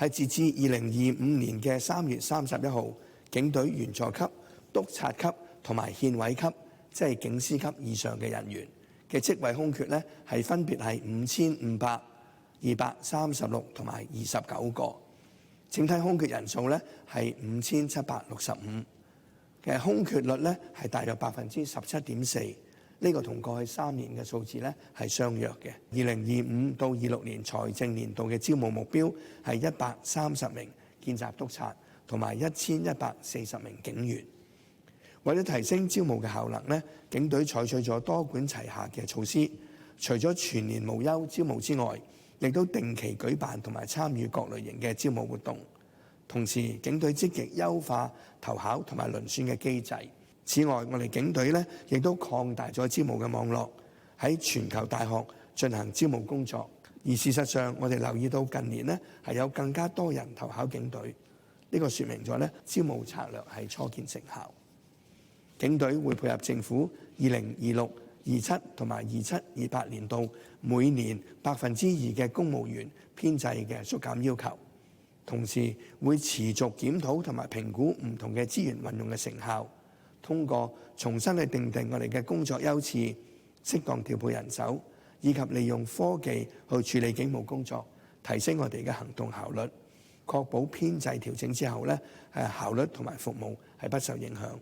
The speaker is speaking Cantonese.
係截至2025年嘅3月31號，警隊員佐級、督察級同埋憲委級，即係警司級以上嘅人員嘅職位空缺咧，係分別係5500、236同埋29個。整體空缺人數咧係5765嘅空缺率咧係大約17.4%。呢個同過去3年嘅數字咧係相若嘅。2025到26年財政年度嘅招募目標係130名見習督察同埋1140名警員。為咗提升招募嘅效能咧，警隊採取咗多管齊下嘅措施，除咗全年無休招募之外，亦都定期舉辦同埋參與各類型嘅招募活動。同時，警隊積極優化投考同埋遴選嘅機制。此外，我哋警隊咧亦都擴大咗招募嘅網絡，喺全球大學進行招募工作。而事實上，我哋留意到近年咧係有更加多人投考警隊，呢個説明咗咧招募策略係初見成效。警隊會配合政府2026、27同埋27-28年度每年2%嘅公務員編制嘅縮減要求，同時會持續檢討同埋評估唔同嘅資源運用嘅成效。通過重新去定我哋嘅工作優次，適當調配人手，以及利用科技去處理警務工作，提升我哋嘅行動效率，確保編制調整之後咧，效率同埋服務係不受影響。